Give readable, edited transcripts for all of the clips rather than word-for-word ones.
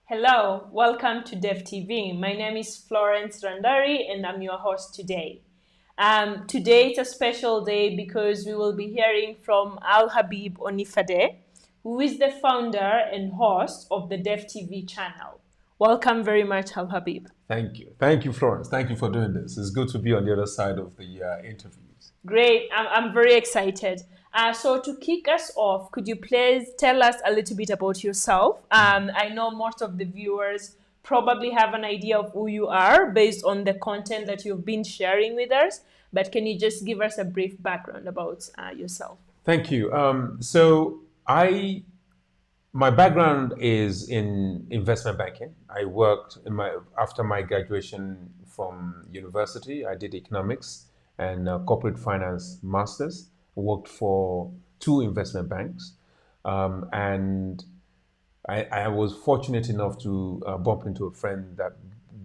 Hello, welcome to DevTV. My name is Florence Randari and I'm your host today. Today is a special day because we will be hearing from Al Habib Onifade, who is the founder and host of the DevTV channel. Welcome very much, Al Habib. Thank you. Thank you, Florence. Thank you for doing this. It's good to be on the other side of the interviews. Great, I'm very excited. So to kick us off, could you please tell us a little bit about yourself? I know most of the viewers probably have an idea of who you are based on the content that you've been sharing with us, but can you just give us a brief background about yourself? Thank you. My background is in investment banking. I worked after my graduation from university. I did economics and corporate finance masters. Worked for two investment banks, and I was fortunate enough to bump into a friend that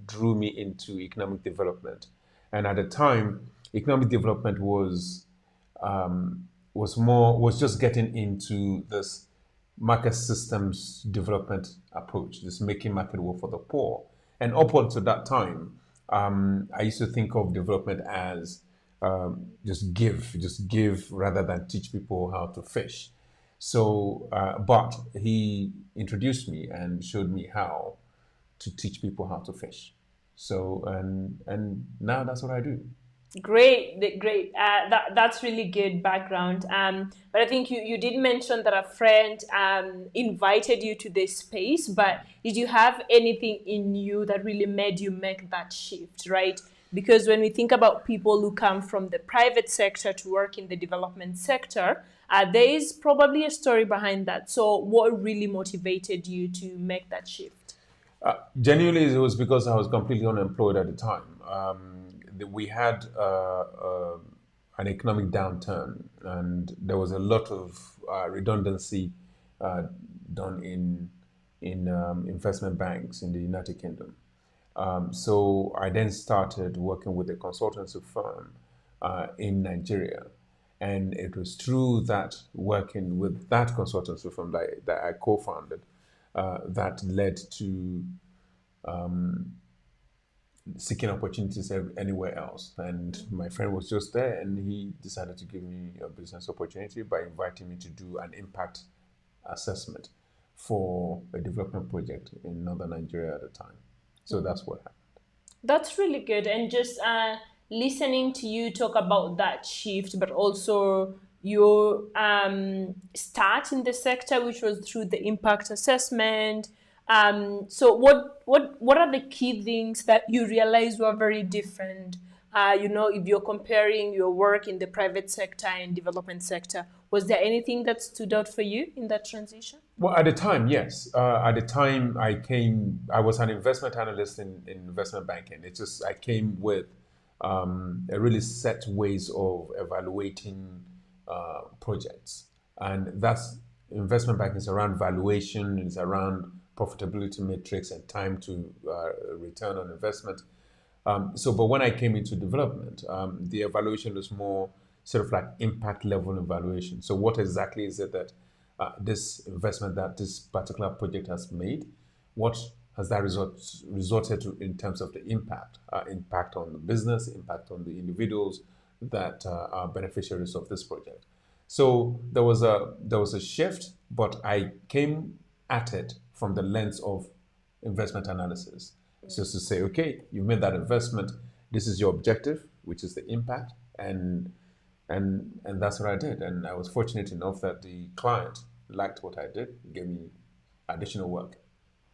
drew me into economic development. And at the time, economic development was just getting into this market systems development approach, this making market work for the poor. And upward to that time, I used to think of development as just give rather than teach people how to fish. So, but he introduced me and showed me how to teach people how to fish. So, and now that's what I do. Great. That's really good background. But I think you did mention that a friend invited you to this space, but did you have anything in you that really made you make that shift, right? Because when we think about people who come from the private sector to work in the development sector, there is probably a story behind that. So what really motivated you to make that shift? Genuinely, it was because I was completely unemployed at the time. We had an economic downturn, and there was a lot of redundancy done in investment banks in the United Kingdom. So I then started working with a consultancy firm in Nigeria. And it was through that working with that consultancy firm that I co-founded that led to seeking opportunities anywhere else. And my friend was just there, and he decided to give me a business opportunity by inviting me to do an impact assessment for a development project in northern Nigeria at the time. So that's what happened. That's really good. And just listening to you talk about that shift, but also your start in the sector, which was through the impact assessment. So what are the key things that you realize were very different? If you're comparing your work in the private sector and development sector, was there anything that stood out for you in that transition? Well, at the time, yes. At the time, I was an investment analyst in investment banking. It's just, I came with a really set ways of evaluating projects. And that's investment banking is around valuation, it's around profitability metrics and time to return on investment. But when I came into development, the evaluation was more sort of like impact level evaluation. So what exactly is it that this investment that this particular project has made? What has that resulted to in terms of the impact? Impact on the business, impact on the individuals that are beneficiaries of this project. So there was a shift, but I came at it from the lens of investment analysis. So to say, okay, you've made that investment. This is your objective, which is the impact, and that's what I did. And I was fortunate enough that the client liked what I did, gave me additional work.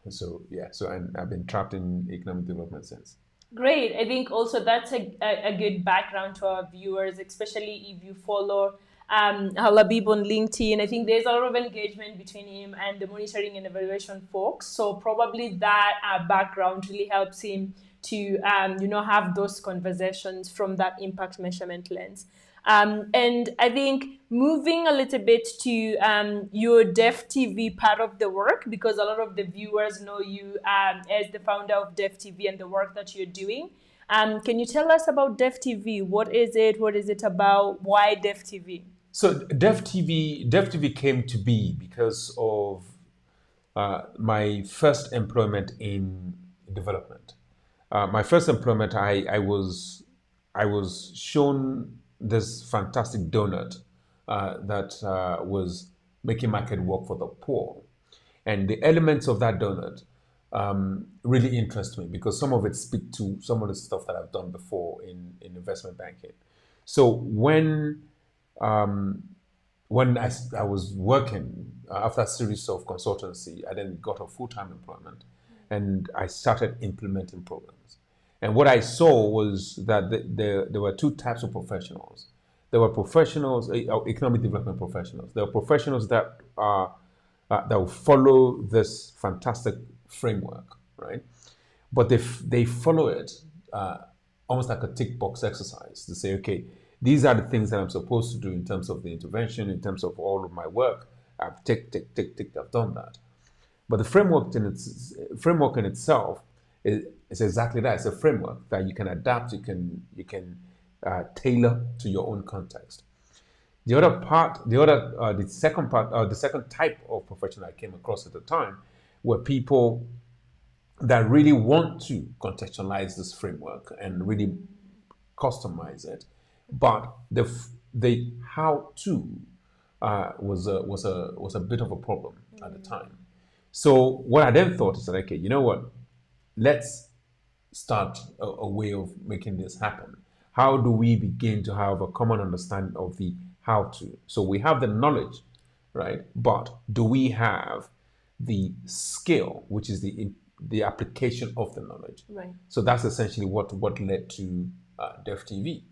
And so yeah, I've been trapped in economic development since. Great. I think also that's a good background to our viewers, especially if you follow Halabib on LinkedIn. I think there's a lot of engagement between him and the monitoring and evaluation folks. So probably that background really helps him to have those conversations from that impact measurement lens. And I think moving a little bit to your DevTV part of the work, because a lot of the viewers know you as the founder of DevTV and the work that you're doing. Can you tell us about DevTV? What is it? What is it about? Why DevTV? So DevTV came to be because of my first employment in development. My first employment, I was shown this fantastic donut that was making market work for the poor, and the elements of that donut really interest me because some of it speak to some of the stuff that I've done before in investment banking. So um, when I was working after a series of consultancy, I then got a full-time employment and I started implementing programs. And what I saw was that there were two types of professionals. There were professionals, economic development professionals. There were professionals that will follow this fantastic framework, right? But they follow it almost like a tick box exercise to say, okay, these are the things that I'm supposed to do in terms of the intervention, in terms of all of my work. I've tick, tick, tick, tick, I've done that. But the framework in itself is exactly that. It's a framework that you can adapt, you can tailor to your own context. The other part, the second part, the second type of professional I came across at the time were people that really want to contextualize this framework and really customize it, but the how to was a bit of a problem at the time. So what I then thought is that, okay, you know what, let's start a way of making this happen. How do we begin to have a common understanding of the how to? So we have the knowledge, right? But do we have the skill, which is the application of the knowledge? Right. So that's essentially what led to DevTV.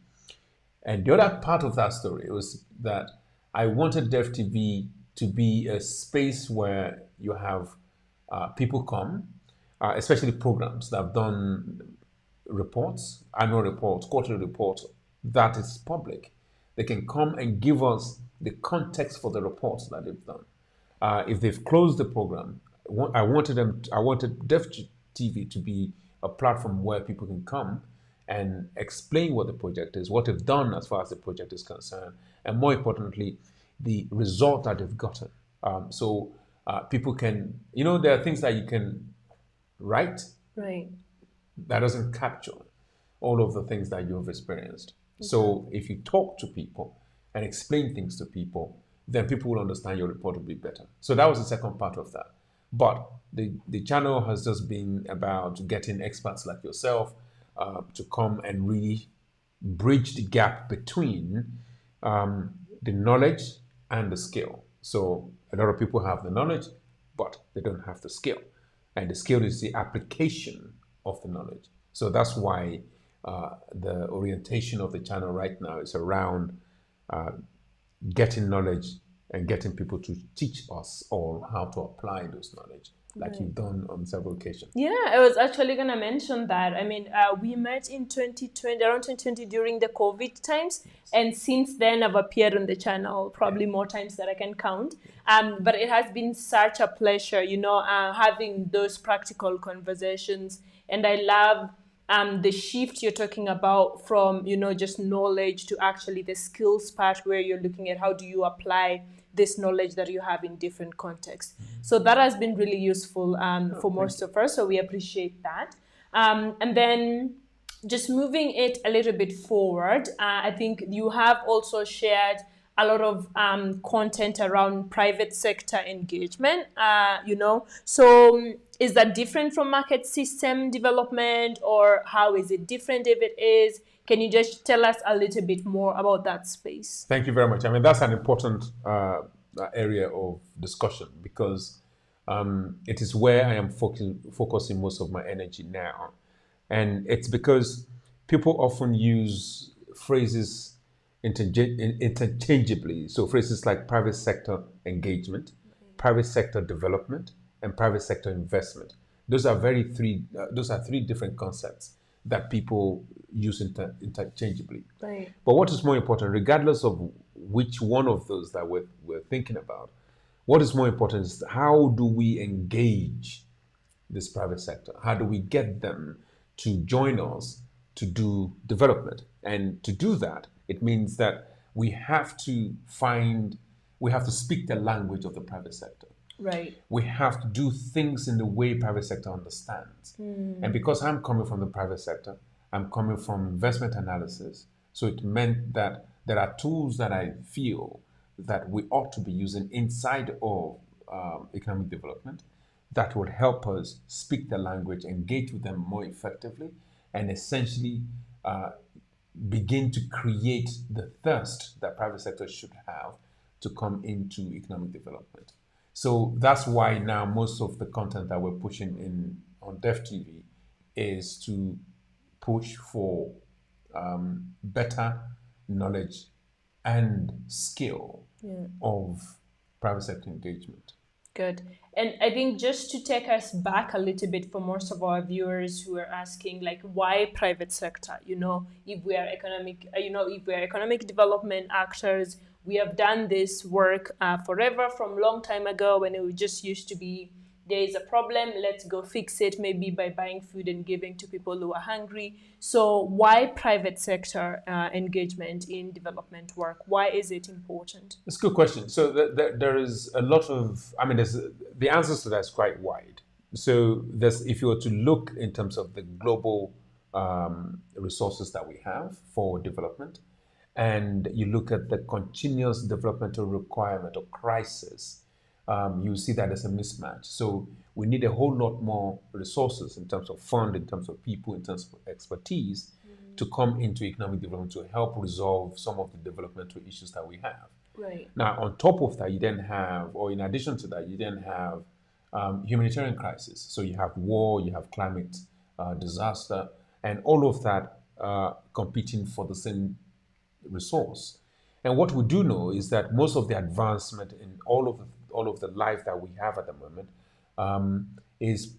And the other part of that story was that I wanted DevTV to be a space where you have people come, especially programs that have done reports, annual reports, quarterly reports, that is public. They can come and give us the context for the reports that they've done. If they've closed the program, I wanted DevTV to be a platform where people can come and explain what the project is, what they've done as far as the project is concerned, and more importantly, the result that they've gotten. So people can, there are things that you can write Right. that doesn't capture all of the things that you've experienced. Okay. So if you talk to people and explain things to people, then people will understand your report will be better. So that was the second part of that. But the channel has just been about getting experts like yourself to come and really bridge the gap between the knowledge and the skill. So a lot of people have the knowledge, but they don't have the skill. And the skill is the application of the knowledge. So that's why the orientation of the channel right now is around getting knowledge and getting people to teach us all how to apply those knowledge, like right. You've done on several occasions. Yeah, I was actually going to mention that. I mean, we met in 2020, around 2020 during the COVID times. Yes. And since then, I've appeared on the channel probably more times than I can count. But it has been such a pleasure, having those practical conversations. And I love the shift you're talking about from, just knowledge to actually the skills part where you're looking at how do you apply this knowledge that you have in different contexts. Mm-hmm. So that has been really useful for most of us. So we appreciate that. And then just moving it a little bit forward, I think you have also shared a lot of content around private sector engagement, So is that different from market system development, or how is it different if it is? Can you just tell us a little bit more about that space? Thank you very much. I mean, that's an important area of discussion because it is where I am focusing most of my energy now. And it's because people often use phrases interchangeably. So phrases like private sector engagement, private sector development, and private sector investment. Those are three different concepts that people use interchangeably. Right. But what is more important, regardless of which one of those that we're thinking about, what is more important is how do we engage this private sector? How do we get them to join us to do development? And to do that, it means that we have to speak the language of the private sector. Right. We have to do things in the way private sector understands. And because I'm coming from the private sector, I'm coming from investment analysis. So it meant that there are tools that I feel that we ought to be using inside of economic development that would help us speak the language, engage with them more effectively, and essentially uh, begin to create the thirst that private sector should have to come into economic development. So that's why now most of the content that we're pushing in on DevTV is to push for better knowledge and skill Yeah. of private sector engagement. Good. And I think just to take us back a little bit for most of our viewers who are asking, like, why private sector? If we are economic development actors, we have done this work forever, from long time ago, when it just used to be, there is a problem, let's go fix it, maybe by buying food and giving to people who are hungry. So why private sector engagement in development work? Why is it important? It's a good question. So there is a lot of, I mean, the answers to that is quite wide. So if you were to look in terms of the global resources that we have for development, and you look at the continuous developmental requirement or crisis, you see that there's a mismatch. So we need a whole lot more resources in terms of fund, in terms of people, in terms of expertise to come into economic development to help resolve some of the developmental issues that we have. Right. Now, on top of that, you then have, or in addition to that, you then have humanitarian crisis. So you have war, you have climate disaster, and all of that competing for the same resource. And what we do know is that most of the advancement in all of the life that we have at the moment is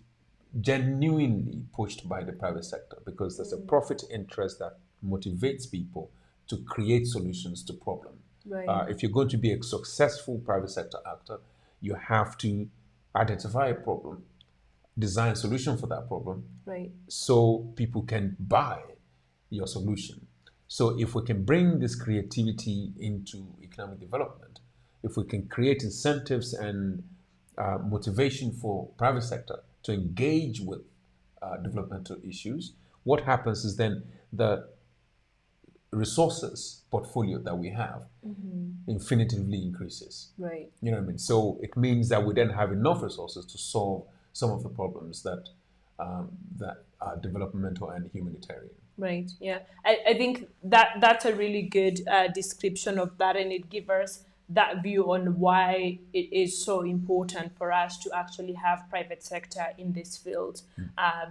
genuinely pushed by the private sector because there's a profit interest that motivates people to create solutions to problems. Right. If you're going to be a successful private sector actor, you have to identify a problem, design a solution for that problem, Right. so people can buy your solution. So if we can bring this creativity into economic development, if we can create incentives and motivation for private sector to engage with developmental issues, what happens is then the resources portfolio that we have infinitively increases. Right. You know what I mean? So it means that we then have enough resources to solve some of the problems that are developmental and humanitarian. Right. Yeah. I think that's a really good description of that, and it gives us that view on why it is so important for us to actually have private sector in this field,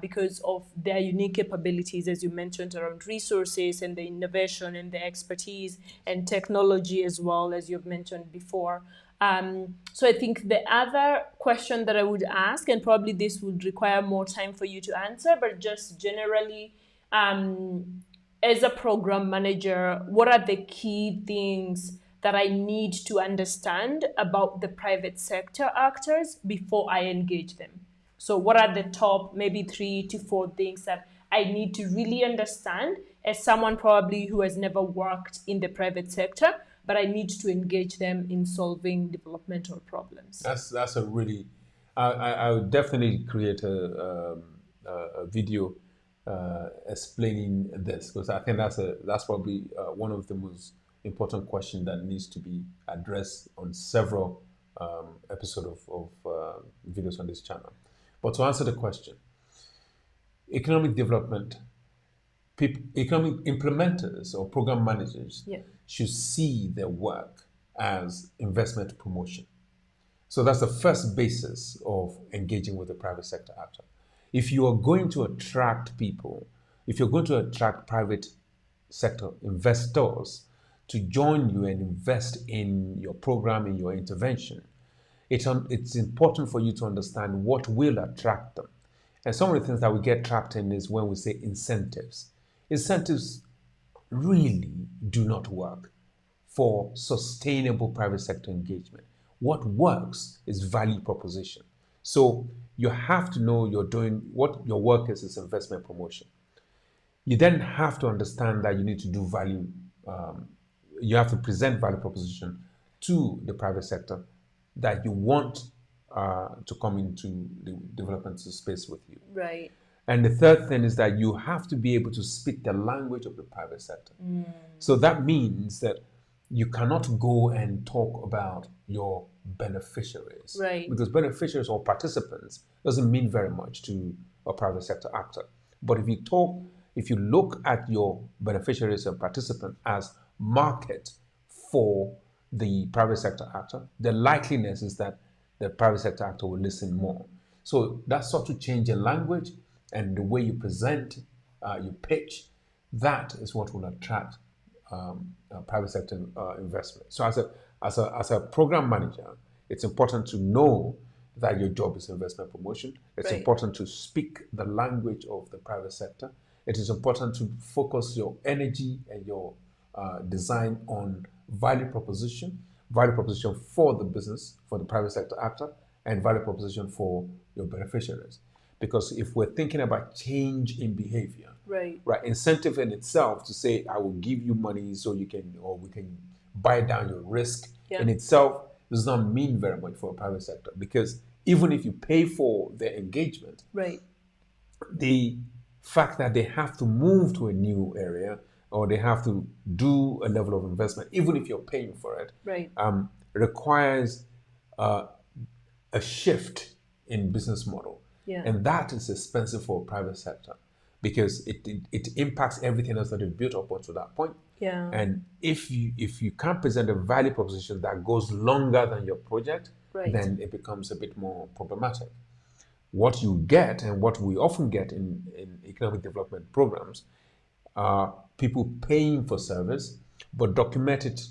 because of their unique capabilities, as you mentioned, around resources and the innovation and the expertise and technology as well, as you've mentioned before. So I think the other question that I would ask, and probably this would require more time for you to answer, but just generally, as a program manager, what are the key things that I need to understand about the private sector actors before I engage them? So what are the top maybe 3 to 4 things that I need to really understand as someone probably who has never worked in the private sector, but I need to engage them in solving developmental problems? That's a really, I would definitely create a video explaining this because I think that's probably one of the most important questions that needs to be addressed on several episodes of videos on this channel. But to answer the question, economic development, economic implementers or program managers should see their work as investment promotion. So that's the first basis of engaging with the private sector actor. If you are going to attract people, if you're going to attract private sector investors to join you and invest in your program, in your intervention, it's important for you to understand what will attract them. And some of the things that we get trapped in is when we say incentives. Incentives really do not work for sustainable private sector engagement. What works is value proposition. So you have to know you're doing what your work is investment promotion. You then have to understand that you need to do value, you have to present value proposition to the private sector that you want to come into the development space with you. Right. And the third thing is that you have to be able to speak the language of the private sector. So that means that you cannot go and talk about your beneficiaries. Right. Because beneficiaries or participants doesn't mean very much to a private sector actor. But if you look at your beneficiaries and participants as market for the private sector actor, the likeliness is that the private sector actor will listen more. So that sort of change in language and the way you present, you pitch, that is what will attract private sector investment. So as a program manager, it's important to know that your job is investment promotion. It's Right. important to speak the language of the private sector. It is important to focus your energy and your design on value proposition for the business, for the private sector actor, and value proposition for your beneficiaries. Because if we're thinking about change in behavior, Right. incentive in itself to say, I will give you money so you can, or we can buy down your risk in itself does not mean very much for a private sector. Because even if you pay for their engagement, Right. the fact that they have to move to a new area or they have to do a level of investment, even if you're paying for it, Right. requires a shift in business model. Yeah. And that is expensive for a private sector because it impacts everything else that you've built up to that point. Yeah. And if you can't present a value proposition that goes longer than your project, Right. then it becomes a bit more problematic. What you get and what we often get in economic development programs are people paying for service, but document it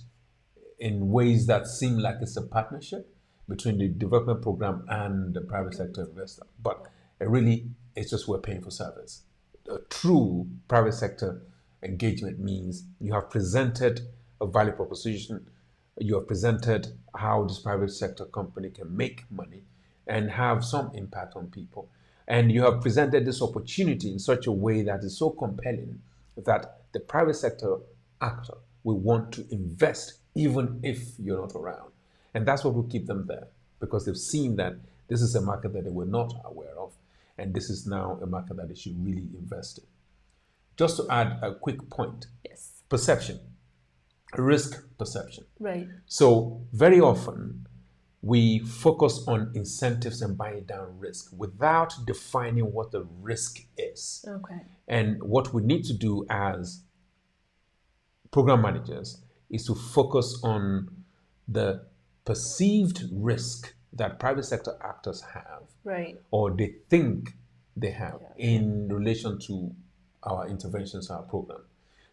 in ways that seem like it's a partnership between the development program and the private sector investor. But really, it's just we're paying for service. A true private sector engagement means you have presented a value proposition, you have presented how this private sector company can make money and have some impact on people. And you have presented this opportunity in such a way that is so compelling that the private sector actor will want to invest even if you're not around. And that's what will keep them there because they've seen that this is a market that they were not aware of. And this is now a market that they should really invest in. Just to add a quick point. Yes. Perception, risk perception. Right. So very often we focus on incentives and buying down risk without defining what the risk is. Okay. And what we need to do as program managers is to focus on the perceived risk that private sector actors have, Right. or they think they have in relation to our interventions, our program.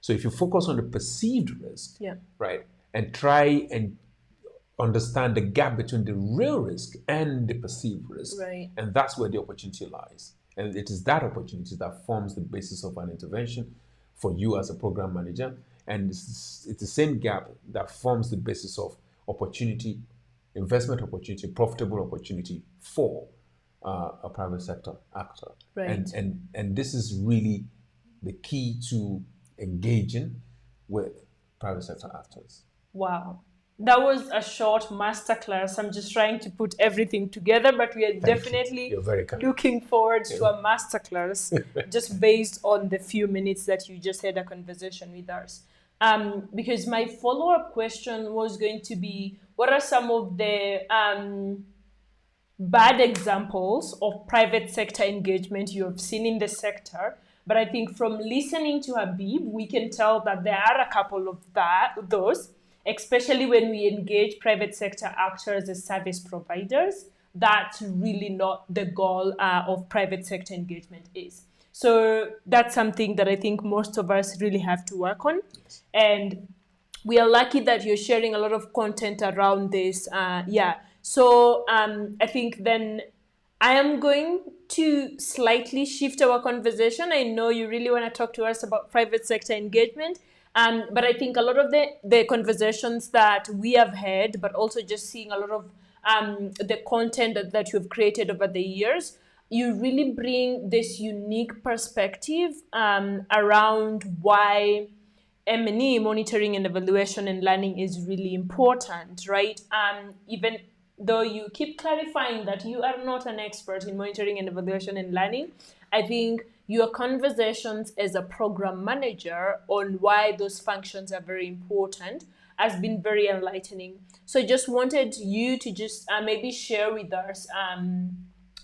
So if you focus on the perceived risk, right, and try and understand the gap between the real risk and the perceived risk, Right. and that's where the opportunity lies. And it is that opportunity that forms the basis of an intervention for you as a program manager. And it's the same gap that forms the basis of opportunity, investment opportunity, profitable opportunity for a private sector actor. Right. And this is really the key to engaging with private sector actors. Wow. That was a short masterclass. I'm just trying to put everything together, but we are definitely looking forward to a masterclass just based on the few minutes that you just had a conversation with us. Because my follow-up question was going to be, what are some of the bad examples of private sector engagement you have seen in the sector? But I think from listening to Habib, we can tell that there are a couple of those, especially when we engage private sector actors as service providers. That's really not the goal of private sector engagement is. So that's something that I think most of us really have to work on. And we are lucky that you're sharing a lot of content around this. So I think then I am going to slightly shift our conversation. I know you really want to talk to us about private sector engagement. But I think a lot of the conversations that we have had, but also just seeing a lot of the content that you've created over the years, you really bring this unique perspective around why M&E, monitoring and evaluation and learning, is really important, right? Even though you keep clarifying that you are not an expert in monitoring and evaluation and learning, I think your conversations as a program manager on why those functions are very important has been very enlightening. So I just wanted you to just maybe share with us,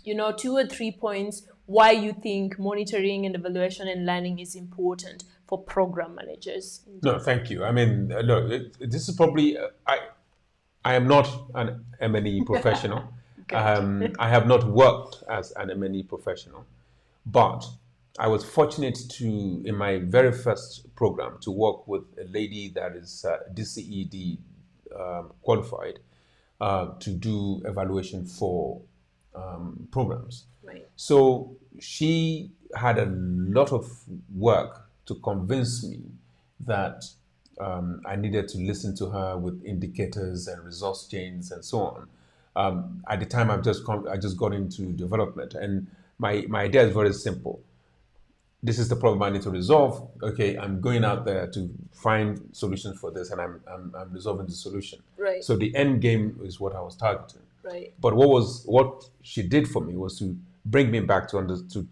2 or 3 points why you think monitoring and evaluation and learning is important for program managers. No, thank you. I mean, look, this is probably I am not an M&E professional. Good. I have not worked as an M&E professional, but I was fortunate to, in my very first program, to work with a lady that is DCED qualified to do evaluation for programs. Right. So she had a lot of work to convince me that I needed to listen to her with indicators and resource chains and so on. At the time, I just got into development, and my idea is very simple. This is the problem I need to resolve. Okay, I'm going out there to find solutions for this, and I'm resolving the solution. Right. So the end game is what I was targeting. Right. But what she did for me was to bring me back to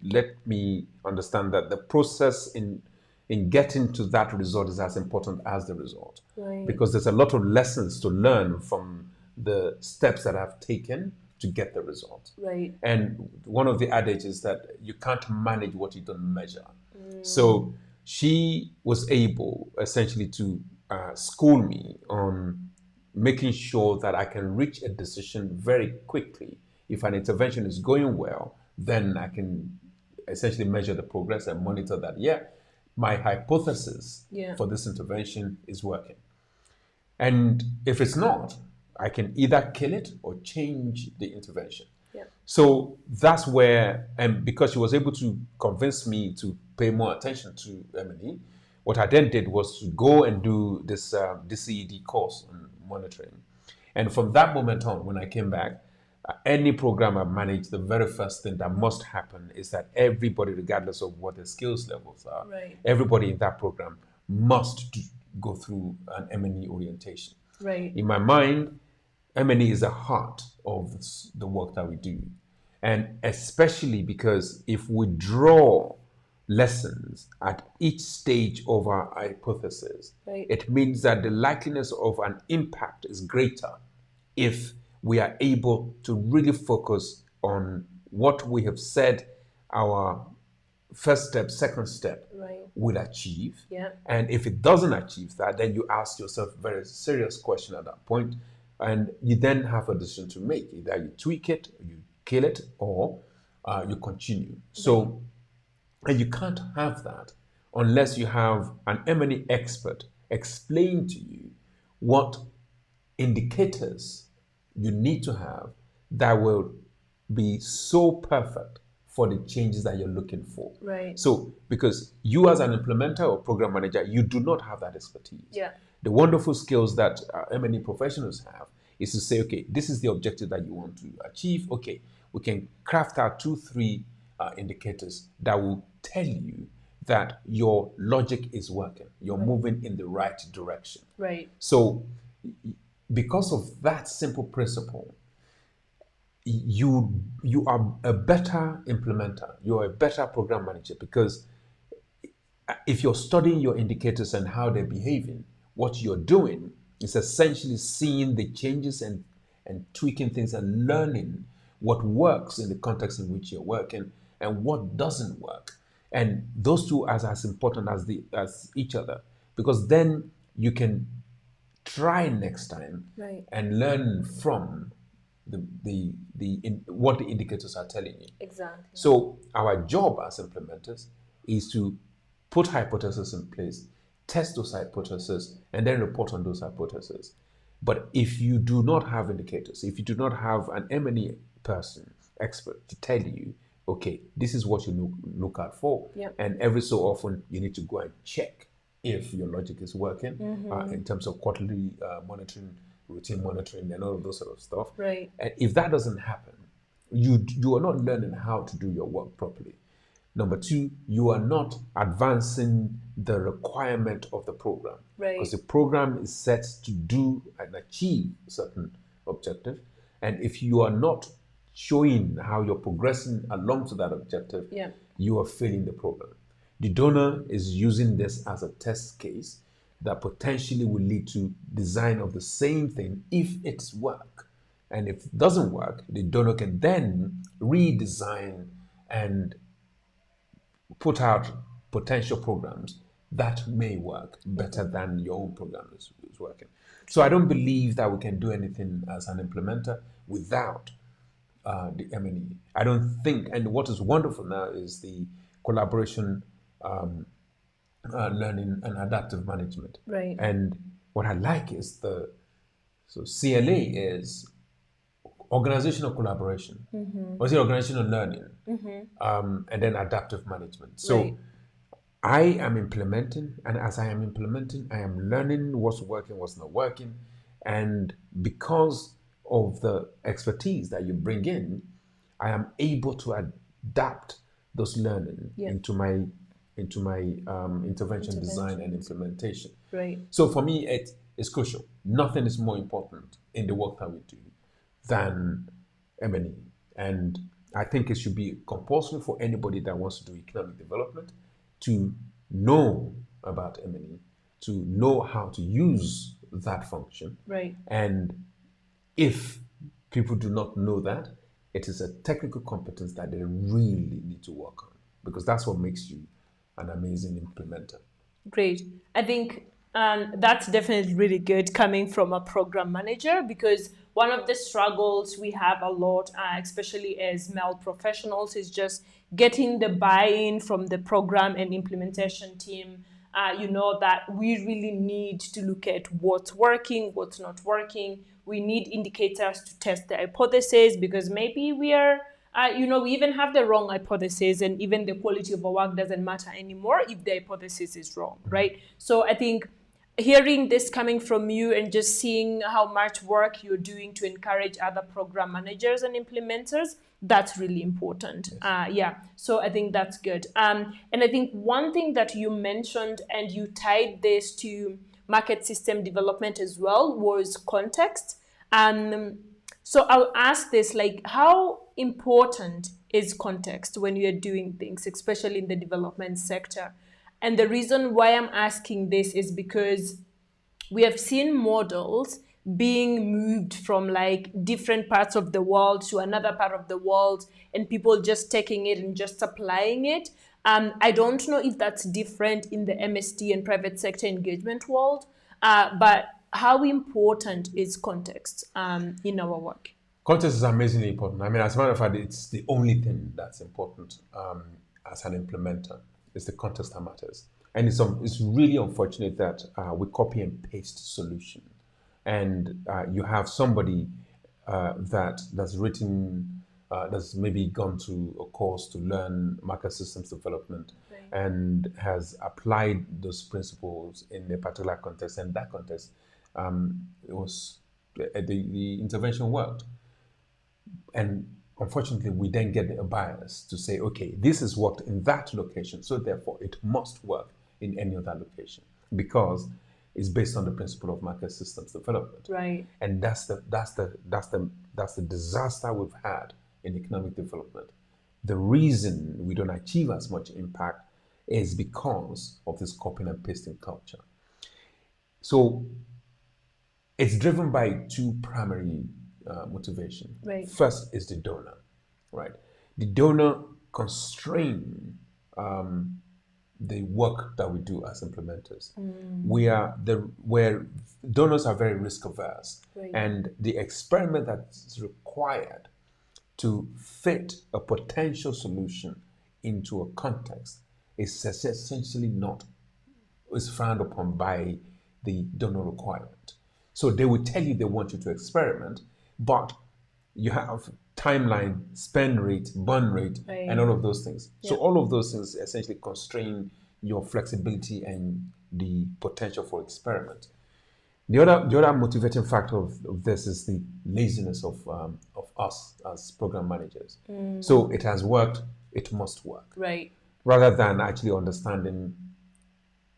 let me understand that the process in getting to that result is as important as the result. Right. Because there's a lot of lessons to learn from the steps that I've taken to get the result. Right. And one of the adages is that you can't manage what you don't measure. So she was able essentially to school me on making sure that I can reach a decision very quickly. If an intervention is going well, then I can essentially measure the progress and monitor that, yeah, my hypothesis for this intervention is working. And if it's not, I can either kill it or change the intervention. Yeah. So that's where, and because she was able to convince me to pay more attention to M&E, what I then did was to go and do this DCED course on monitoring. And from that moment on, when I came back, any program I manage, the very first thing that must happen is that everybody, regardless of what their skills levels are, Right. everybody in that program must go through an M&E orientation. Right. In my mind, M&E is the heart of the work that we do. And especially because if we draw lessons at each stage of our hypothesis, Right. it means that the likeliness of an impact is greater if we are able to really focus on what we have said our first step, second step Right. will achieve. Yeah. And if it doesn't achieve that, then you ask yourself a very serious question at that point, and you then have a decision to make. Either you tweak it, you kill it, or you continue. So, and you can't have that unless you have an M&E expert explain to you what indicators you need to have that will be so perfect for the changes that you're looking for. Right. So, because you as an implementer or program manager, you do not have that expertise. Yeah. The wonderful skills that M&E professionals have is to say, okay, this is the objective that you want to achieve. Okay, we can craft out 2-3 indicators that will tell you that your logic is working. You're moving in the right direction. Right. So, because of that simple principle, you are a better implementer. You're a better program manager, because if you're studying your indicators and how they're behaving, what you're doing is essentially seeing the changes and tweaking things and learning what works in the context in which you're working and what doesn't work. And those two are as important as each other, because then you can try next time and learn from what the indicators are telling you. Exactly. So our job as implementers is to put hypotheses in place, test those hypotheses, and then report on those hypotheses. But if you do not have indicators, if you do not have an M&E person, expert, to tell you, okay, this is what you look out for, and every so often you need to go and check if your logic is working in terms of quarterly monitoring, routine monitoring, and all of those sort of stuff. Right. And if that doesn't happen, you are not learning how to do your work properly. Number two, you are not advancing the requirement of the program. Right. Because the program is set to do and achieve a certain objective. And if you are not showing how you're progressing along to that objective, Yeah. you are failing the program. The donor is using this as a test case that potentially will lead to design of the same thing if it's work. And if it doesn't work, the donor can then redesign and put out potential programs that may work better than your own program is working. So I don't believe that we can do anything as an implementer without the M&E. I don't think, and what is wonderful now is the collaboration, learning and adaptive management. Right. And what I like is so CLA is organizational collaboration, or is it organizational learning, and then adaptive management. So Right. I am implementing, and as I am implementing, I am learning what's working, what's not working. And because of the expertise that you bring in, I am able to adapt those learning Yeah. into my intervention design and implementation. Right. So for me, it's crucial. Nothing is more important in the work that we do than M&E. And I think it should be compulsory for anybody that wants to do economic development to know about M&E, to know how to use that function. Right. And if people do not know that, it is a technical competence that they really need to work on, because that's what makes you an amazing implementer. Great. I think that's definitely really good coming from a program manager, because one of the struggles we have a lot, especially as male professionals, is just getting the buy-in from the program and implementation team. That we really need to look at what's working, what's not working. We need indicators to test the hypothesis, because maybe we are we even have the wrong hypothesis, and even the quality of our work doesn't matter anymore if the hypothesis is wrong, right? So I think hearing this coming from you and just seeing how much work you're doing to encourage other program managers and implementers, that's really important. So I think that's good. And I think one thing that you mentioned, and you tied this to market system development as well, was context. So I'll ask this, like, how important is context when you're doing things, especially in the development sector? And the reason why I'm asking this is because we have seen models being moved from like different parts of the world to another part of the world, and people just taking it and just applying it. I don't know if that's different in the MST and private sector engagement world, but how important is context in our work? Context is amazingly important. I mean, as a matter of fact, it's the only thing that's important as an implementer. It's the context that matters. And it's really unfortunate that we copy and paste solution. And you have somebody that's written, that's maybe gone to a course to learn market systems development, Right. and has applied those principles in a particular context. And that context, it was the intervention worked. And unfortunately, we then get a bias to say, okay, this has worked in that location, so therefore it must work in any other location, because it's based on the principle of market systems development. Right. And that's the disaster we've had in economic development. The reason we don't achieve as much impact is because of this copying and pasting culture. So it's driven by two primary motivation. Right. First is the donor, right? The donor constrain the work that we do as implementers. Where donors are very risk averse, Right. and the experiment that's required to fit a potential solution into a context is essentially is frowned upon by the donor requirement. So they will tell you they want you to experiment, but you have timeline, spend rate, burn rate, Right. and all of those things. So Yeah. all of those things essentially constrain your flexibility and the potential for experiment. The other motivating factor of this is the laziness of us as program managers. So it has worked, it must work, Right. rather than actually understanding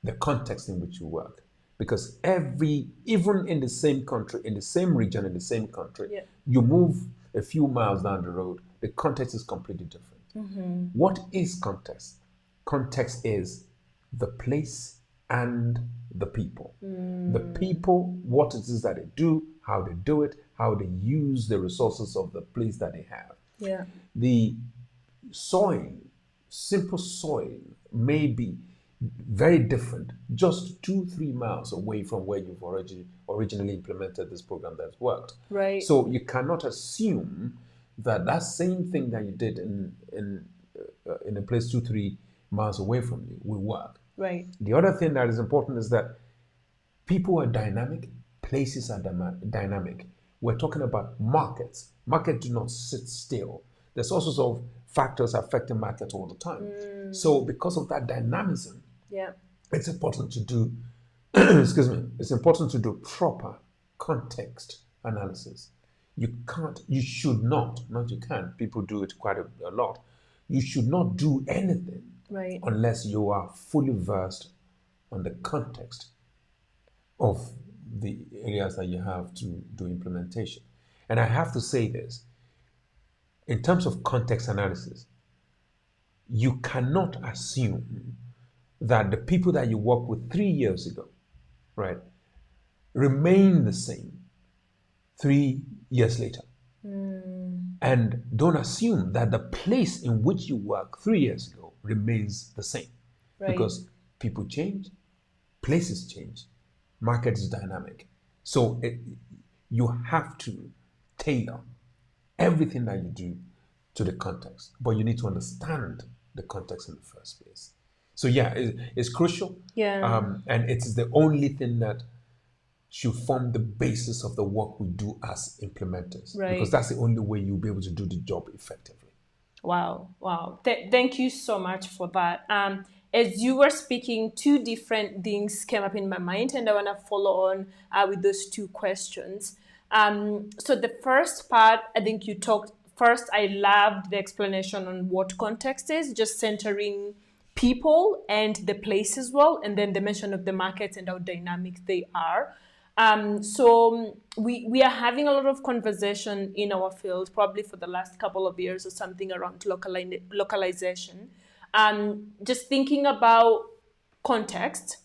the context in which you work. because even in the same country, in the same region, in the same country, Yeah. you move a few miles down the road, the context is completely different. What is context? Context is the place and the people. The people, what it is that they do, how they do it, how they use the resources of the place that they have. Yeah. The soil, simple soil, may be very different, just 2-3 miles away from where you've originally implemented this program that's worked. Right. So you cannot assume that that same thing that you did in a place 2-3 miles away from you will work. Right. The other thing that is important is that people are dynamic, places are dynamic. We're talking about markets. Markets do not sit still. There's all sorts of factors affecting markets all the time. So because of that dynamism, Yeah. it's important to do, excuse me, it's important to do proper context analysis. You should not you can, people do it quite a lot. You should not do anything Right. unless you are fully versed on the context of the areas that you have to do implementation. And I have to say this, in terms of context analysis, you cannot assume that the people that you worked with 3 years ago, right, remain the same 3 years later. And don't assume that the place in which you worked 3 years ago remains the same. Right. Because people change, places change, market is dynamic. So you have to tailor everything that you do to the context, but you need to understand the context in the first place. So yeah, it's crucial. Yeah. And it's the only thing that should form the basis of the work we do as implementers. Right. Because that's the only way you'll be able to do the job effectively. Wow. Wow. Thank you so much for that. As you were speaking, two different things came up in my mind, and I want to follow on with those two questions. So the first part, I think you talked first, I loved the explanation on what context is, just centering people and the place as well, and then the mention of the markets and how dynamic they are. So we are having a lot of conversation in our field, probably for the last couple of years or something, around localization. Just thinking about context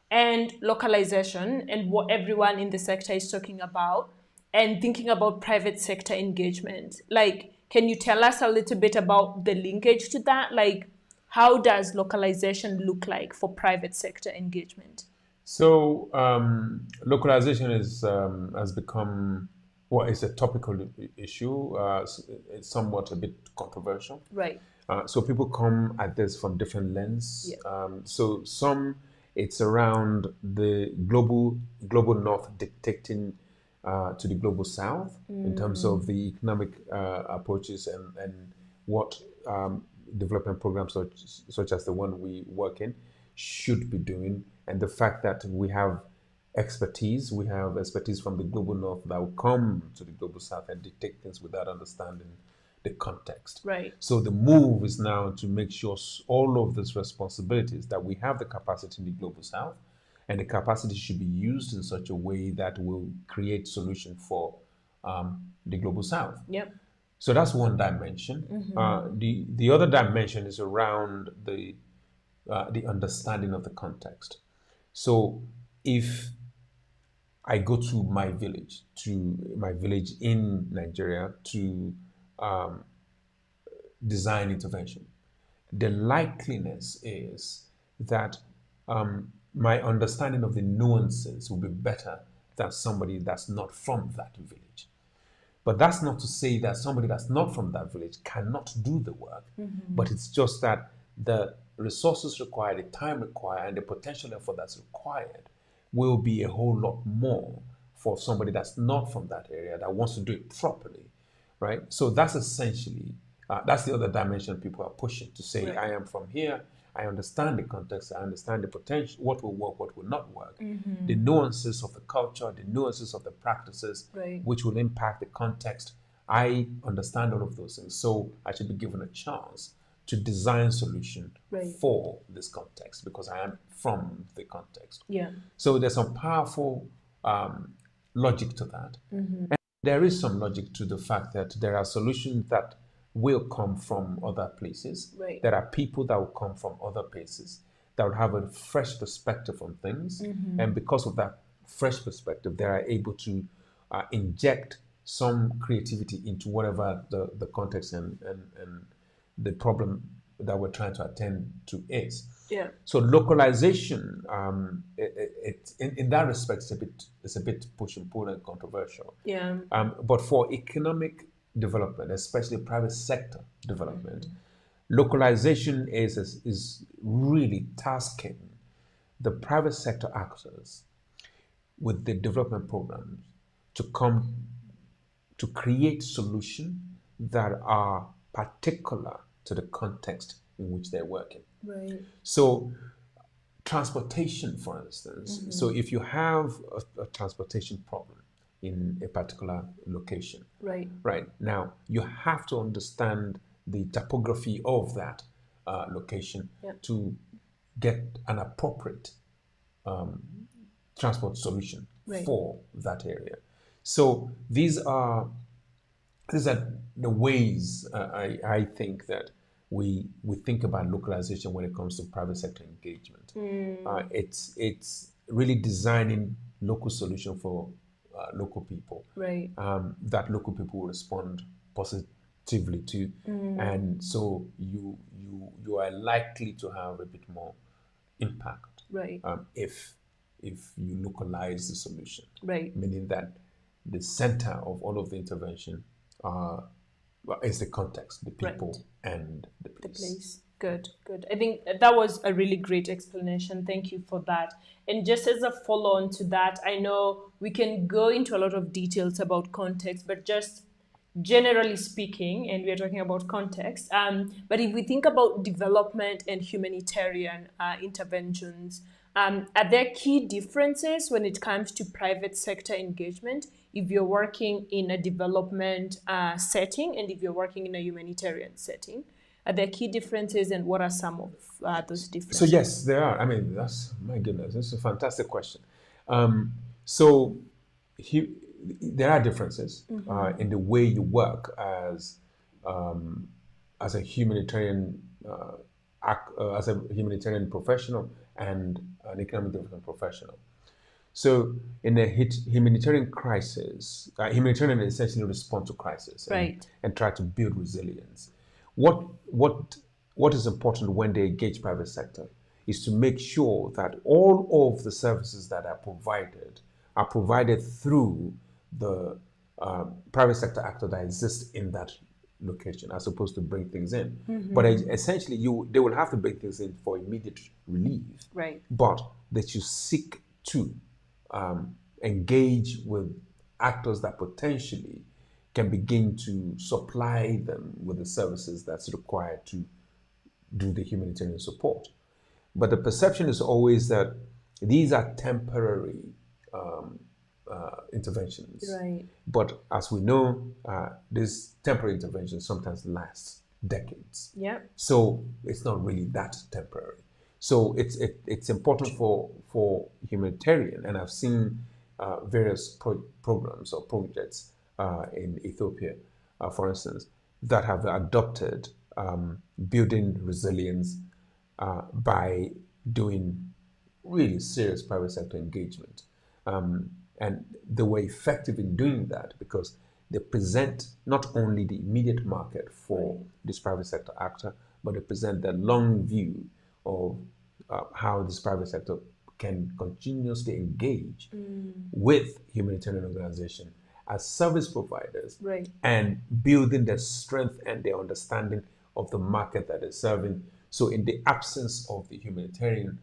and localization and what everyone in the sector is talking about, and thinking about private sector engagement. Like, can you tell us a little bit about the linkage to that? Like, how does localization look like for private sector engagement? So localization has become, well, it's a topical issue. It's somewhat a bit controversial. Right. So people come at this from different lenses. Yeah. So some, it's around the global north dictating to the global south in terms of the economic approaches and what development programs such as the one we work in should be doing, and the fact that we have expertise from the global north that will come to the global south and dictate things without understanding the context. Right. So the move is now to make sure all of these responsibilities, that we have the capacity in the global south, and the capacity should be used in such a way that will create solution for the global south. Yep. So that's one dimension. The other dimension is around the understanding of the context. So if I go to my village in Nigeria to design intervention, the likeliness is that my understanding of the nuances will be better than somebody that's not from that village. But that's not to say that somebody that's not from that village cannot do the work, but it's just that the resources required, the time required, and the potential effort that's required will be a whole lot more for somebody that's not from that area that wants to do it properly, right? So that's essentially, that's the other dimension people are pushing to say, Right. I am from here, I understand the context, I understand the potential, what will work, what will not work, the nuances of the culture, the nuances of the practices, Right. which will impact the context. I understand all of those things, so I should be given a chance to design solution Right. for this context because I am from the context. Yeah. So there's some powerful logic to that. And there is some logic to the fact that there are solutions that will come from other places. Right. There are people that will come from other places that will have a fresh perspective on things. And because of that fresh perspective, they are able to inject some creativity into whatever the context and the problem that we're trying to attend to is. Yeah. So localization, in that respect, it's a bit push and pull and controversial. Yeah. But for economic development, especially private sector development, localization is really tasking the private sector actors with the development programs to come to create solutions that are particular to the context in which they're working. Right. So transportation, for instance. So if you have a transportation problem in a particular location, Right. right now you have to understand the topography of that location Yeah. to get an appropriate transport solution Right. for that area. So these are the ways I think that we think about localization when it comes to private sector engagement. It's really designing local solution for local people Right. that local people will respond positively to, and so you are likely to have a bit more impact Right. if you localize the solution, Right. meaning that the center of all of the intervention is the context, the people, and the place. The place. Good, good. I think that was a really great explanation. Thank you for that. And just as a follow on to that, I know we can go into a lot of details about context, but just generally speaking, and we are talking about context, but if we think about development and humanitarian interventions, are there key differences when it comes to private sector engagement if you're working in a development setting and if you're working in a humanitarian setting? Are there key differences, and what are some of those differences? So yes, there are. I mean, that's my goodness. This is a fantastic question. So there are differences in the way you work as a humanitarian as a humanitarian professional and an economic development professional. So in a humanitarian crisis, humanitarian essentially respond to crisis and try to build resilience. What is important when they engage private sector is to make sure that all of the services that are provided through the private sector actor that exists in that location, as opposed to bring things in. But essentially, they will have to bring things in for immediate relief. Right. But that you seek to engage with actors that potentially can begin to supply them with the services that's required to do the humanitarian support. But the perception is always that these are temporary interventions. Right. But as we know, these temporary interventions sometimes last decades. Yeah. So it's not really that temporary. So it's important for humanitarian, and I've seen various programs or projects in Ethiopia, for instance, that have adopted building resilience by doing really serious private sector engagement. And they were effective in doing that because they present not only the immediate market for this private sector actor, but they present the long view of how this private sector can continuously engage with humanitarian organizations as service providers and building their strength and their understanding of the market that they're serving. So in the absence of the humanitarian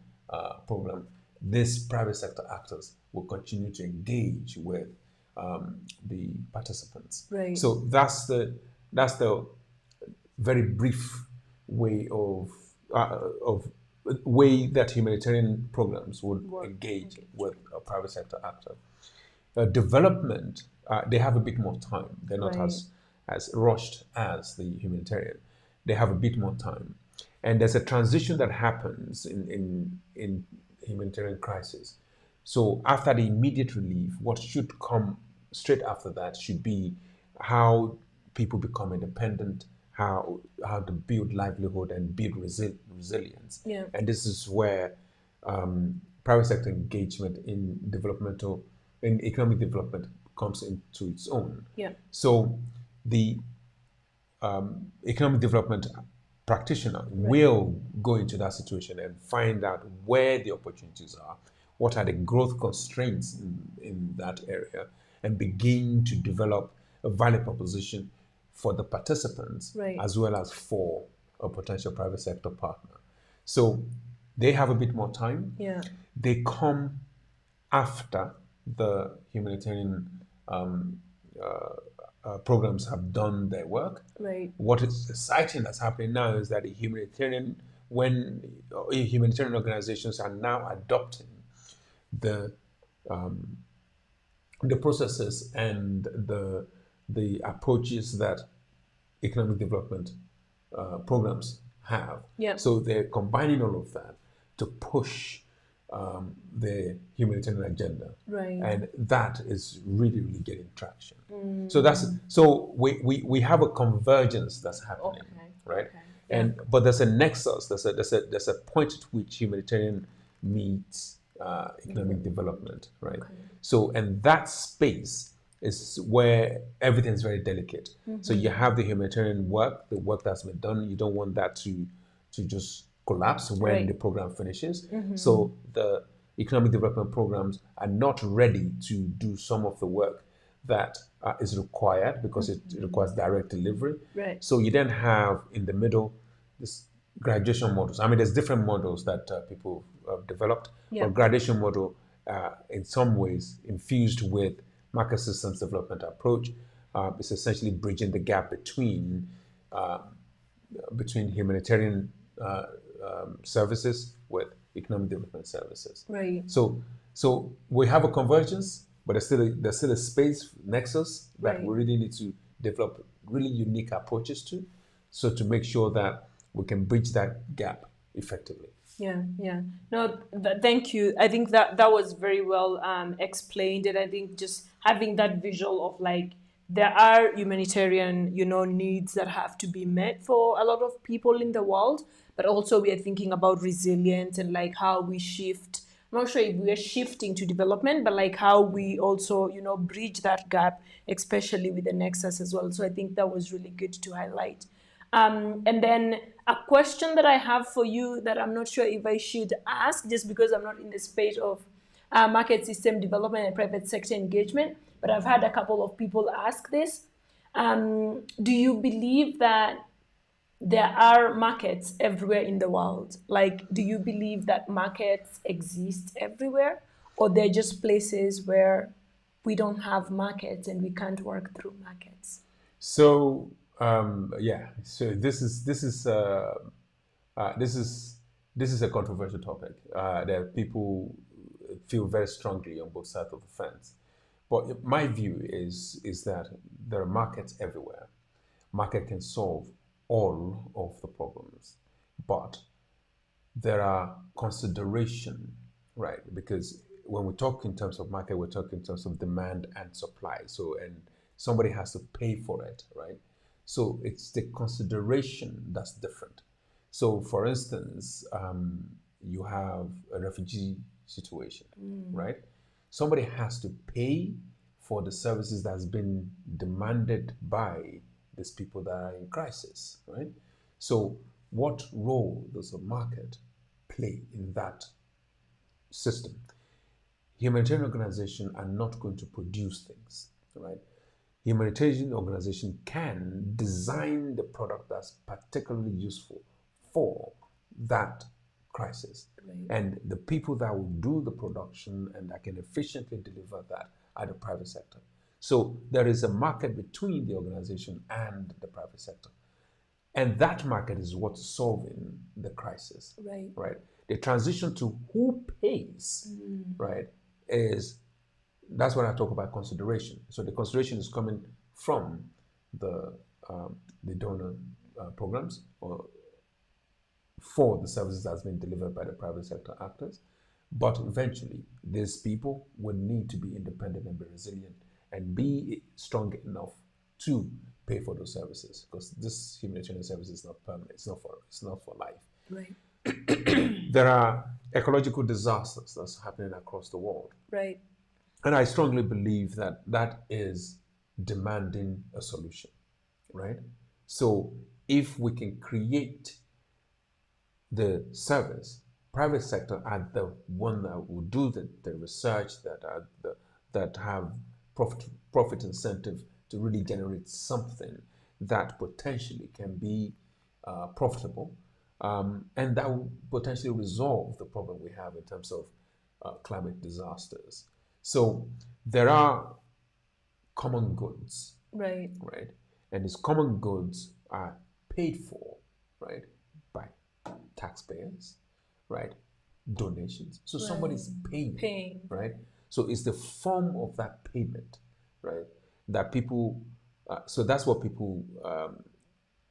program, these private sector actors will continue to engage with the participants. Right. So that's the very brief way of way that humanitarian programs would engage with a private sector actor. Development, they have a bit more time. They're not as rushed as the humanitarian. they have a bit more time. And there's a transition that happens in humanitarian crisis. So after the immediate relief, what should come straight after that should be how people become independent, how to build livelihood and build resilience. Yeah. And this is where private sector engagement in economic development comes into its own. Yeah. So the economic development practitioner will go into that situation and find out where the opportunities are, what are the growth constraints in that area, and begin to develop a value proposition for the participants Right. as well as for a potential private sector partner. So they have a bit more time. Yeah. They come after the humanitarian programs have done their work. Right. What is exciting that's happening now is that humanitarian organizations are now adopting the processes and the approaches that economic development programs have. Yeah. So they're combining all of that to push the humanitarian agenda, Right. and that is really, really getting traction. So we have a convergence that's happening, Okay. right? Okay. But there's a nexus. There's a point at which humanitarian meets economic development, right? Okay. So, and that space is where everything's very delicate. So you have the humanitarian work, the work that's been done. You don't want that to just collapse when Right. the program finishes. So the economic development programs are not ready to do some of the work that is required because it requires direct delivery. Right. So you then have in the middle this graduation models. I mean, there's different models that people have developed, Yeah. but graduation model in some ways infused with market systems development approach is essentially bridging the gap between humanitarian services with economic development services. Right. So we have a convergence, but there's still a space nexus that Right. we really need to develop really unique approaches to, so to make sure that we can bridge that gap effectively. Yeah, yeah. No, thank you. I think that was very well explained, and I think just having that visual of like there are humanitarian, needs that have to be met for a lot of people in the world, but also we are thinking about resilience and like how we shift. I'm not sure if we are shifting to development, but like how we also, bridge that gap, especially with the Nexus as well. So I think that was really good to highlight. And then a question that I have for you that I'm not sure if I should ask, just because I'm not in the space of market system development and private sector engagement, but I've had a couple of people ask this. Do you believe that there are markets everywhere in the world? Like, do you believe that markets exist everywhere, or they're just places where we don't have markets and we can't work through markets? So so this is a controversial topic. That people feel very strongly on both sides of the fence. But my view is that there are markets everywhere. Market can solve all of the problems, but there are consideration, right? Because when we talk in terms of market, we're talking in terms of demand and supply. So, and somebody has to pay for it, right? So it's the consideration that's different. So, for instance, you have a refugee situation, right? Somebody has to pay for the services that's been demanded by these people that are in crisis, right? So, what role does the market play in that system? Humanitarian organizations are not going to produce things, right? Humanitarian organization can design the product that's particularly useful for that crisis. Right. And the people that will do the production and that can efficiently deliver that are the private sector. So there is a market between the organization and the private sector. And that market is what's solving the crisis. Right. Right. The transition to who pays, right, that's when I talk about consideration. So the consideration is coming from the donor programs or for the services that's been delivered by the private sector actors. But eventually, these people will need to be independent and be resilient and be strong enough to pay for those services, because this humanitarian service is not permanent. It's not for life. Right. There are ecological disasters that's happening across the world. Right. And I strongly believe that that is demanding a solution, right? So if we can create the service, private sector are the one that will do the research, that have profit incentive to really generate something that potentially can be profitable, and that will potentially resolve the problem we have in terms of climate disasters. So there are common goods, Right. right? And these common goods are paid for, right, by taxpayers, right, donations. So somebody's paying, right? So it's the form of that payment, right, that people. So that's what people.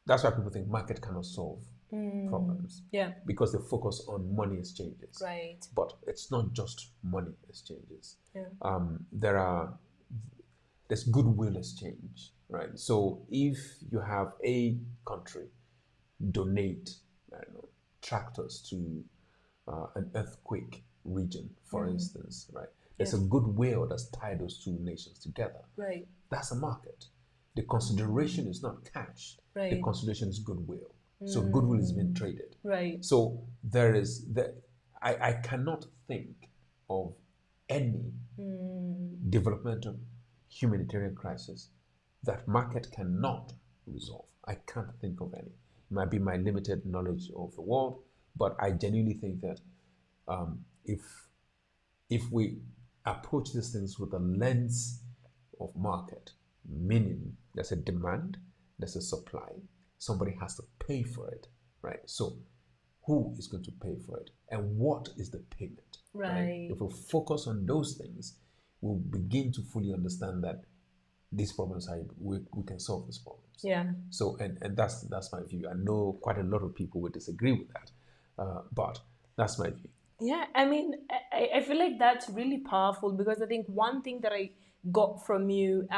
That's why people think market cannot solve problems. Yeah. Because they focus on money exchanges. Right. But it's not just money exchanges. Yeah. There's goodwill exchange, right? So if you have a country donate, I don't know, tractors to an earthquake region, for instance, right? There's a goodwill that's tied those two nations together. Right. That's a market. The consideration is not cash. Right. The consideration is goodwill. So goodwill is being traded. Right. So there is I cannot think of any developmental humanitarian crisis that market cannot resolve. I can't think of any. It might be my limited knowledge of the world, but I genuinely think that if we approach these things with a lens of market, meaning there's a demand, there's a supply, somebody has to pay for it, right? So who is going to pay for it, and what is the payment? Right. If we focus on those things, we'll begin to fully understand that these problems we can solve these problems. Yeah. So and that's my view. I know quite a lot of people would disagree with that, but that's my view. Yeah, I mean, I feel like that's really powerful, because I think one thing that I got from you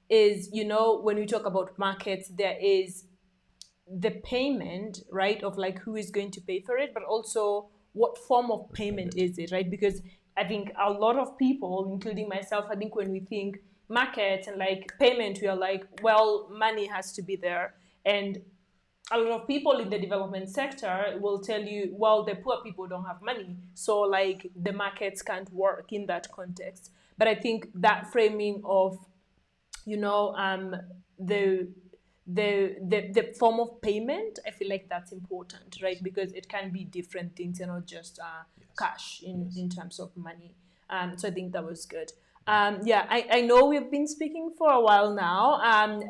is, when we talk about markets, there is the payment, right, of like who is going to pay for it, but also what form of payment is it, right? Because I think a lot of people, including myself, I think when we think market and like payment, we are like, well, money has to be there. And a lot of people in the development sector will tell you, well, the poor people don't have money, so like the markets can't work in that context. But I think that framing of, the the form of payment, I feel like that's important, right? Because it can be different things and not just cash in terms of money. So I think that was good. Yeah, I know we've been speaking for a while now.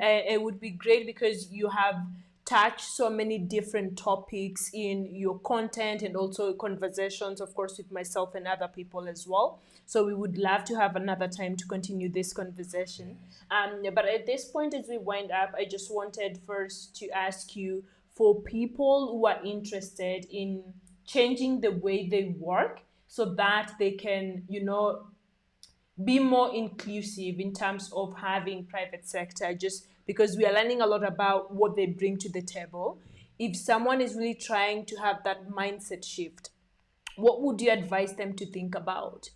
It would be great because you have touched so many different topics in your content and also conversations, of course, with myself and other people as well. So we would love to have another time to continue this conversation. But at this point, as we wind up, I just wanted first to ask you, for people who are interested in changing the way they work so that they can, be more inclusive in terms of having private sector, just because we are learning a lot about what they bring to the table. If someone is really trying to have that mindset shift, what would you advise them to think about?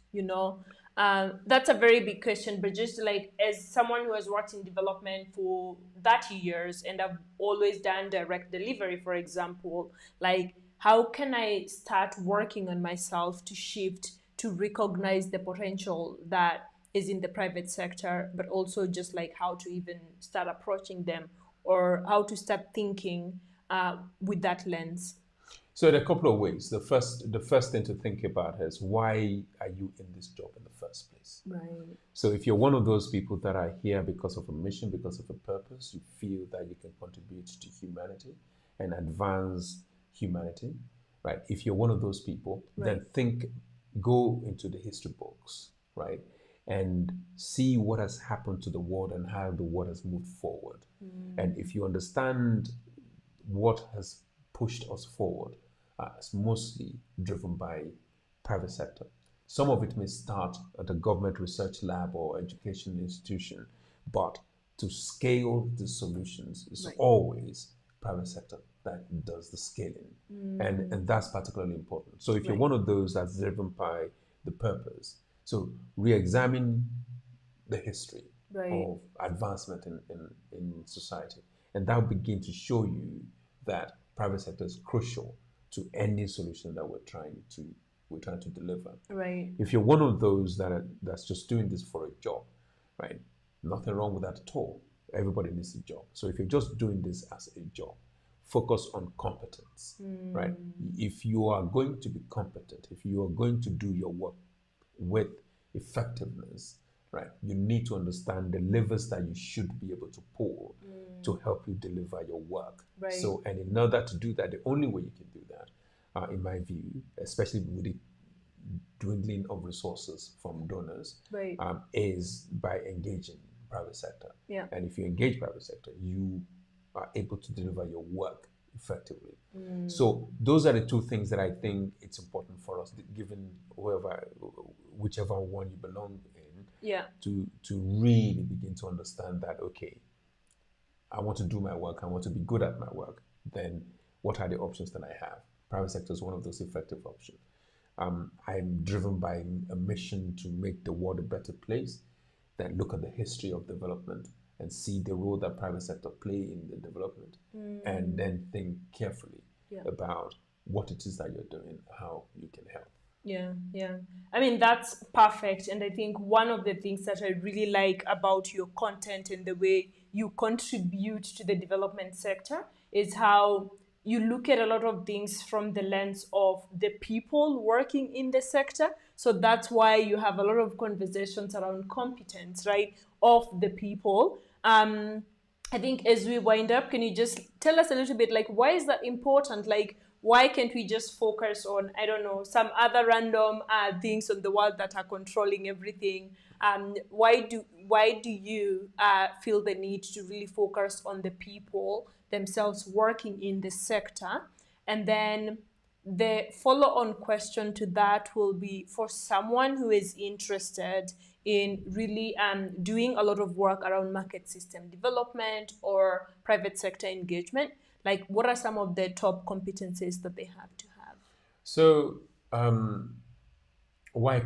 That's a very big question, but just like as someone who has worked in development for 30 years and I've always done direct delivery, for example, like how can I start working on myself to shift, to recognize the potential that is in the private sector, but also just like how to even start approaching them, or how to start thinking with that lens? So there are a couple of ways. The first thing to think about is, why are you in this job in the first place? Right. So if you're one of those people that are here because of a mission, because of a purpose, you feel that you can contribute to humanity and advance humanity, right? If you're one of those people, then go into the history books, right? and see what has happened to the world and how the world has moved forward. And if you understand what has pushed us forward, it's mostly driven by private sector. Some of it may start at a government research lab or education institution, but to scale the solutions is Right. always private sector that does the scaling. And that's particularly important. So if you're Right. one of those that's driven by the purpose, so re-examine the history Right. of advancement in society. And that will begin to show you that private sector is crucial to any solution that we're trying to deliver. Right. If you're one of those that's just doing this for a job, right? Nothing wrong with that at all. Everybody needs a job. So if you're just doing this as a job, focus on competence, right? If you are going to be competent, if you are going to do your work with effectiveness, right, you need to understand the levers that you should be able to pull to help you deliver your work. Right. So, and in order to do that, the only way you can do that, in my view, especially with the dwindling of resources from donors, Right. is by engaging private sector. Yeah. And if you engage private sector, you are able to deliver your work effectively. So those are the two things that I think it's important for us, given whichever one you belong in, Yeah. to really begin to understand that, okay, I want to do my work, I want to be good at my work, then what are the options that I have? Private sector is one of those effective options. I'm driven by a mission to make the world a better place. Then look at the history of development and see the role that private sector play in the development, and then think carefully Yeah. about what it is that you're doing, how you can help. Yeah, yeah. I mean, that's perfect. And I think one of the things that I really like about your content and the way you contribute to the development sector is how you look at a lot of things from the lens of the people working in the sector. So that's why you have a lot of conversations around competence, right, of the people. I think as we wind up, can you just tell us a little bit, like, why is that important? Like, why can't we just focus on, I don't know, some other random things on the world that are controlling everything? Why do you feel the need to really focus on the people themselves working in the sector? And then the follow-on question to that will be, for someone who is interested in really doing a lot of work around market system development or private sector engagement, like what are some of the top competencies that they have to have? So, why